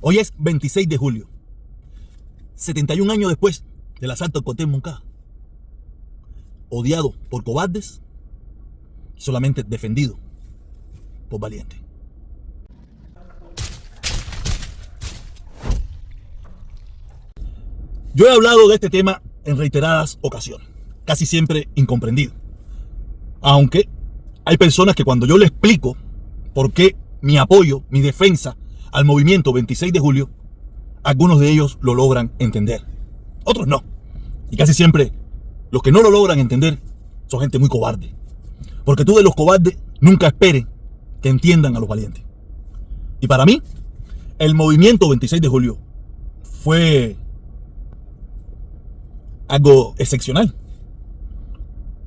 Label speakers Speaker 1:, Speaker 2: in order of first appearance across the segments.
Speaker 1: Hoy es 26 de julio, 71 años después del asalto al cuartel Moncada. Odiado por cobardes, solamente defendido por valientes. Yo he hablado de este tema en reiteradas ocasiones, casi siempre incomprendido. Aunque hay personas que cuando yo les explico por qué mi apoyo, mi defensa al movimiento 26 de julio, algunos de ellos lo logran entender, otros no. Y casi siempre los que no lo logran entender son gente muy cobarde. Porque tú de los cobardes nunca esperes que entiendan a los valientes. Y para mí, el movimiento 26 de julio fue algo excepcional.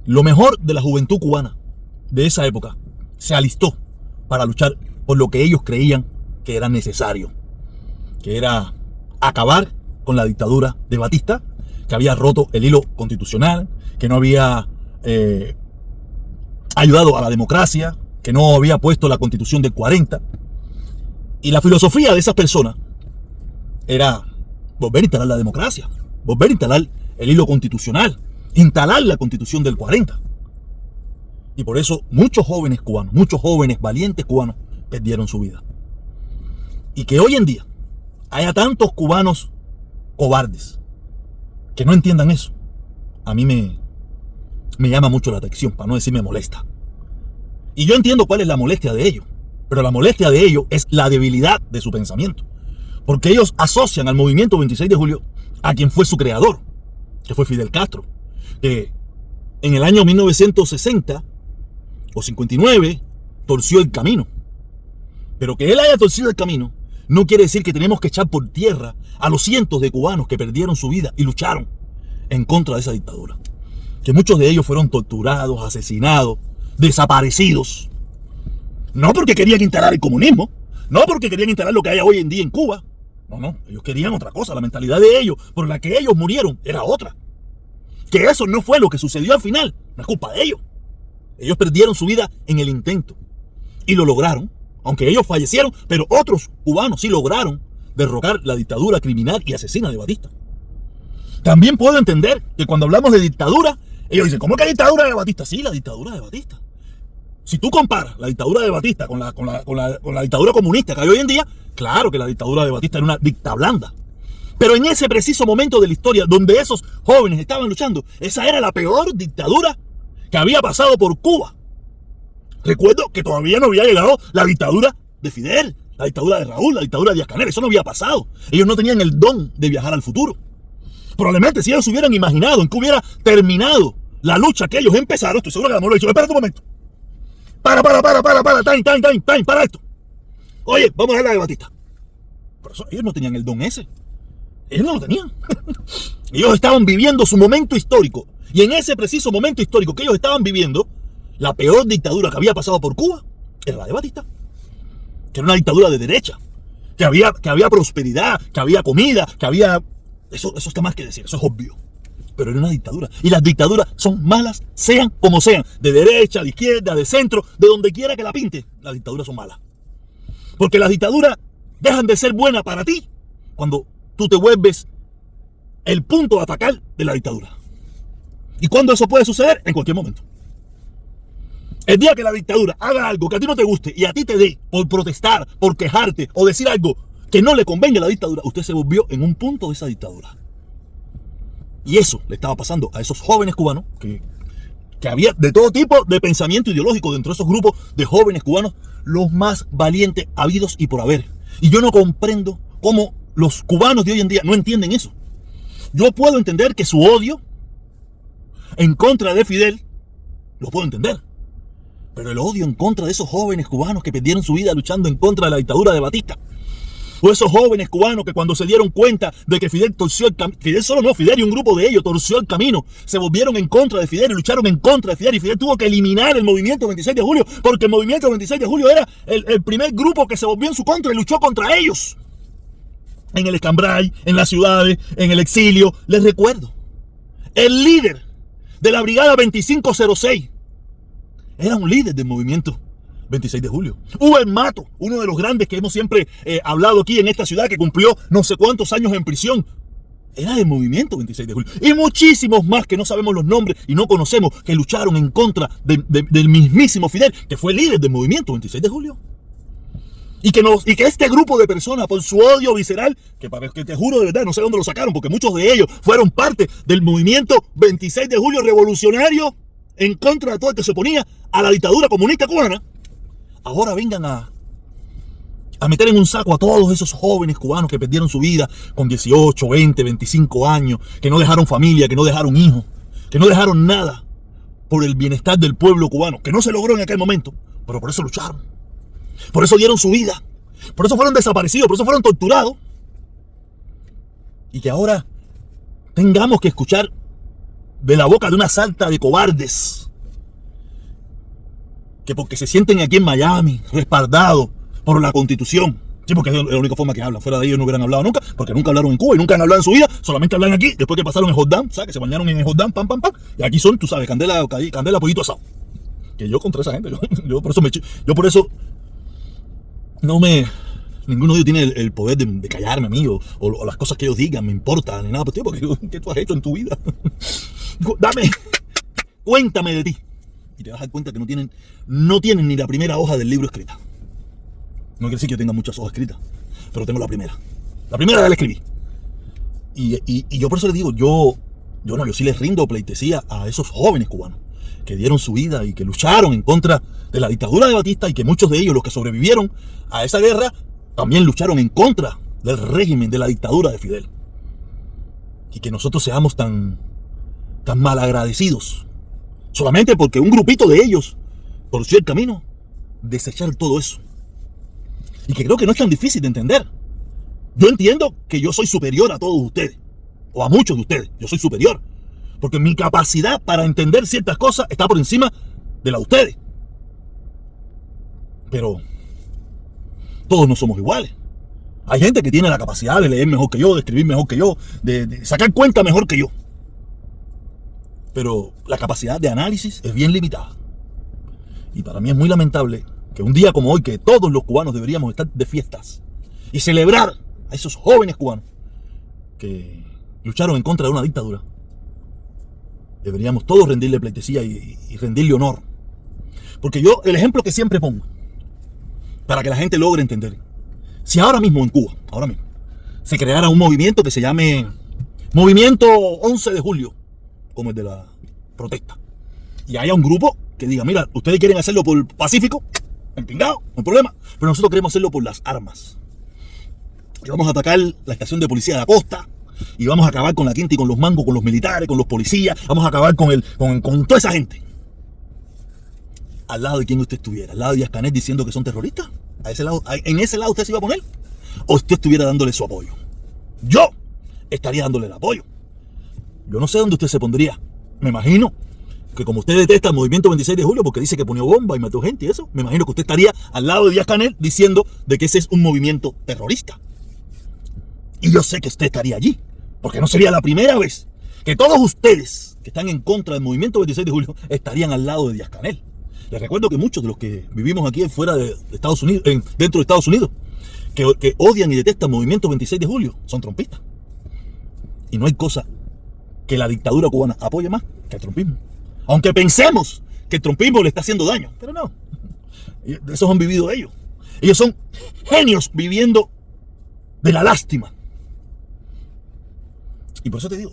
Speaker 1: Lo mejor de la juventud cubana de esa época se alistó para luchar por lo que ellos creían que era necesario, que era acabar con la dictadura de Batista, que había roto el hilo constitucional, que no había ayudado a la democracia, que no había puesto la Constitución del 40. Y la filosofía de esas personas era volver a instalar la democracia, volver a instalar el hilo constitucional, instalar la Constitución del 40. Y por eso muchos jóvenes cubanos, muchos jóvenes valientes cubanos perdieron su vida. Y que hoy en día haya tantos cubanos cobardes que no entiendan eso, a mí me llama mucho la atención, para no decir me molesta. Y yo entiendo cuál es la molestia de ellos, pero la molestia de ellos es la debilidad de su pensamiento. Porque ellos asocian al movimiento 26 de julio a quien fue su creador, que fue Fidel Castro, que en el año 1960 o 59 torció el camino. Pero que él haya torcido el camino no quiere decir que tenemos que echar por tierra a los cientos de cubanos que perdieron su vida y lucharon en contra de esa dictadura. Que muchos de ellos fueron torturados, asesinados, desaparecidos. No porque querían instalar el comunismo, no porque querían instalar lo que hay hoy en día en Cuba. No, ellos querían otra cosa. La mentalidad de ellos, por la que ellos murieron, era otra. Que eso no fue lo que sucedió al final, no es culpa de ellos. Ellos perdieron su vida en el intento y lo lograron. Aunque ellos fallecieron, pero otros cubanos sí lograron derrocar la dictadura criminal y asesina de Batista. También puedo entender que cuando hablamos de dictadura, ellos dicen, ¿cómo que dictadura de Batista? Sí, la dictadura de Batista. Si tú comparas la dictadura de Batista con la dictadura comunista que hay hoy en día, claro que la dictadura de Batista era una dicta blanda. Pero en ese preciso momento de la historia donde esos jóvenes estaban luchando, esa era la peor dictadura que había pasado por Cuba. Recuerdo que todavía no había llegado la dictadura de Fidel, la dictadura de Raúl, la dictadura de Díaz-Canel. Eso no había pasado. Ellos no tenían el don de viajar al futuro. Probablemente si ellos hubieran imaginado en que hubiera terminado la lucha que ellos empezaron, estoy seguro que la mujer le dicho, espera un momento. Para, time, para esto. Oye, vamos a ver la de Batista. Por eso ellos no tenían el don ese. Ellos no lo tenían. Ellos estaban viviendo su momento histórico. Y en ese preciso momento histórico que ellos estaban viviendo, la peor dictadura que había pasado por Cuba era la de Batista. Que era una dictadura de derecha. Que había prosperidad, que había comida, que había... Eso está más que decir, eso es obvio. Pero era una dictadura. Y las dictaduras son malas, sean como sean. De derecha, de izquierda, de centro, de donde quiera que la pinte. Las dictaduras son malas. Porque las dictaduras dejan de ser buenas para ti cuando tú te vuelves el punto de atacar de la dictadura. ¿Y cuándo eso puede suceder? En cualquier momento. El día que la dictadura haga algo que a ti no te guste y a ti te dé por protestar, por quejarte o decir algo que no le convenga a la dictadura, usted se volvió en un punto de esa dictadura. Y eso le estaba pasando a esos jóvenes cubanos que había de todo tipo de pensamiento ideológico dentro de esos grupos de jóvenes cubanos, los más valientes habidos y por haber. Y yo no comprendo cómo los cubanos de hoy en día no entienden eso. Yo puedo entender que su odio en contra de Fidel, lo puedo entender. Pero el odio en contra de esos jóvenes cubanos que perdieron su vida luchando en contra de la dictadura de Batista, o esos jóvenes cubanos que cuando se dieron cuenta de que Fidel torció el camino, Fidel solo no, Fidel y un grupo de ellos torció el camino, se volvieron en contra de Fidel y lucharon en contra de Fidel, y Fidel tuvo que eliminar el movimiento 26 de julio, porque el movimiento 26 de julio era el primer grupo que se volvió en su contra y luchó contra ellos. En el Escambray, en las ciudades, en el exilio. Les recuerdo, el líder de la brigada 2506 era un líder del movimiento 26 de julio. Uber Mato, uno de los grandes que hemos siempre hablado aquí en esta ciudad, que cumplió no sé cuántos años en prisión, era del movimiento 26 de julio. Y muchísimos más que no sabemos los nombres y no conocemos, que lucharon en contra del mismísimo Fidel, que fue líder del movimiento 26 de julio. Y que este grupo de personas, por su odio visceral, que te juro de verdad, no sé dónde lo sacaron, porque muchos de ellos fueron parte del movimiento 26 de julio revolucionario en contra de todo el que se oponía a la dictadura comunista cubana, ahora vengan a meter en un saco a todos esos jóvenes cubanos que perdieron su vida con 18, 20, 25 años, que no dejaron familia, que no dejaron hijos, que no dejaron nada por el bienestar del pueblo cubano, que no se logró en aquel momento, pero por eso lucharon. Por eso dieron su vida, por eso fueron desaparecidos, por eso fueron torturados. Y que ahora tengamos que escuchar de la boca de una sarta de cobardes, que porque se sienten aquí en Miami, respaldados por la Constitución, sí, porque es la única forma que hablan, fuera de ellos no hubieran hablado nunca, porque nunca hablaron en Cuba y nunca han hablado en su vida, solamente hablan aquí, después que pasaron en Jordán, ¿sabes? Que se bañaron en el Jordán, pam, pam, pam, y aquí son, tú sabes, candela, pollito asado. Que yo contra esa gente, yo por eso ninguno de ellos tiene el poder de callarme a mí, o las cosas que ellos digan me importan, ni nada, pues, tío, porque ¿qué tú has hecho en tu vida? Cuéntame de ti. Y te vas a dar cuenta que no tienen ni la primera hoja del libro escrita. No quiere decir que yo tenga muchas hojas escritas, pero tengo la primera. La primera ya la escribí. Y yo por eso les digo, yo sí les rindo pleitesía a esos jóvenes cubanos que dieron su vida y que lucharon en contra de la dictadura de Batista, y que muchos de ellos, los que sobrevivieron a esa guerra, también lucharon en contra del régimen de la dictadura de Fidel. Y que nosotros seamos tan malagradecidos solamente porque un grupito de ellos torció el camino, desechar todo eso. Y que creo que no es tan difícil de entender. Yo entiendo que yo soy superior a todos ustedes, o a muchos de ustedes, yo soy superior, porque mi capacidad para entender ciertas cosas está por encima de la de ustedes. Pero todos no somos iguales. Hay gente que tiene la capacidad de leer mejor que yo, de escribir mejor que yo, de sacar cuenta mejor que yo. Pero la capacidad de análisis es bien limitada. Y para mí es muy lamentable que un día como hoy, que todos los cubanos deberíamos estar de fiestas y celebrar a esos jóvenes cubanos que lucharon en contra de una dictadura, deberíamos todos rendirle pleitesía y rendirle honor. Porque yo, el ejemplo que siempre pongo, para que la gente logre entender, si ahora mismo en Cuba, se creara un movimiento que se llame Movimiento 11 de Julio, como el de la protesta, y haya un grupo que diga, mira, ustedes quieren hacerlo por pacífico, empingado, no hay problema, pero nosotros queremos hacerlo por las armas. Y vamos a atacar la estación de policía de la costa, y vamos a acabar con la quinta y con los mangos, con los militares, con los policías, vamos a acabar con toda esa gente. ¿Al lado de quién usted estuviera? ¿Al lado de Díaz-Canel diciendo que son terroristas? ¿En ese lado usted se iba a poner? ¿O usted estuviera dándole su apoyo? Yo estaría dándole el apoyo. Yo no sé dónde usted se pondría. Me imagino que como usted detesta el movimiento 26 de julio porque dice que ponió bomba y mató gente y eso, me imagino que usted estaría al lado de Díaz-Canel diciendo de que ese es un movimiento terrorista. Y yo sé que usted estaría allí, porque no sería la primera vez que todos ustedes que están en contra del movimiento 26 de julio estarían al lado de Díaz-Canel. Les recuerdo que muchos de los que vivimos aquí fuera de Estados Unidos, dentro de Estados Unidos, que odian y detestan el movimiento 26 de julio, son trompistas. Y no hay cosa que la dictadura cubana apoye más que el trompismo. Aunque pensemos que el trompismo le está haciendo daño, pero no. De eso han vivido ellos. Ellos son genios viviendo de la lástima. Y por eso te digo,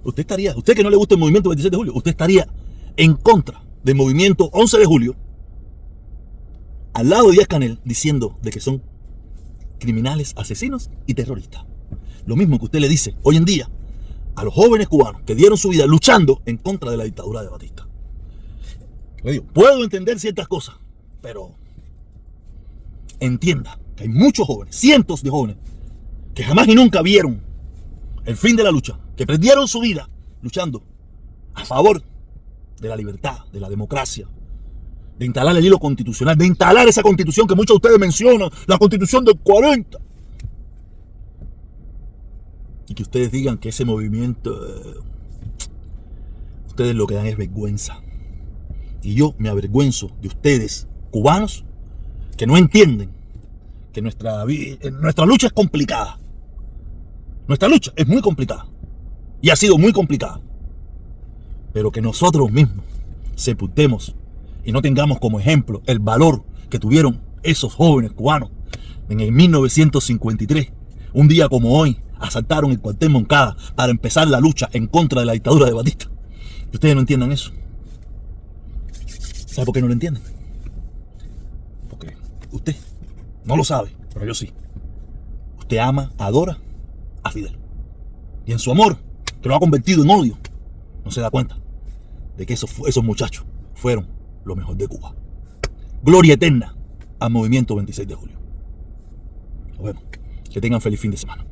Speaker 1: usted que no le gusta el movimiento 26 de julio, usted estaría en contra del movimiento 11 de julio, al lado de Díaz-Canel, diciendo de que son criminales, asesinos y terroristas. Lo mismo que usted le dice hoy en día a los jóvenes cubanos que dieron su vida luchando en contra de la dictadura de Batista. Le digo, puedo entender ciertas cosas, pero entienda que hay muchos jóvenes, cientos de jóvenes, que jamás y nunca vieron el fin de la lucha, que perdieron su vida luchando a favor de la libertad, de la democracia, de instalar el hilo constitucional, de instalar esa constitución que muchos de ustedes mencionan, la constitución del 40. Y que ustedes digan que ese movimiento, ustedes lo que dan es vergüenza. Y yo me avergüenzo de ustedes cubanos que no entienden que nuestra lucha es complicada. Nuestra lucha es muy complicada y ha sido muy complicada. Pero que nosotros mismos sepultemos y no tengamos como ejemplo el valor que tuvieron esos jóvenes cubanos en el 1953, un día como hoy, asaltaron el cuartel Moncada para empezar la lucha en contra de la dictadura de Batista. Y ustedes no entiendan eso. ¿Sabe por qué no lo entienden? Porque usted no lo sabe, pero yo sí. Usted ama, adora a Fidel. Y en su amor, que lo ha convertido en odio, no se da cuenta de que esos muchachos fueron lo mejor de Cuba. Gloria eterna al movimiento 26 de julio. Nos vemos. Que tengan feliz fin de semana.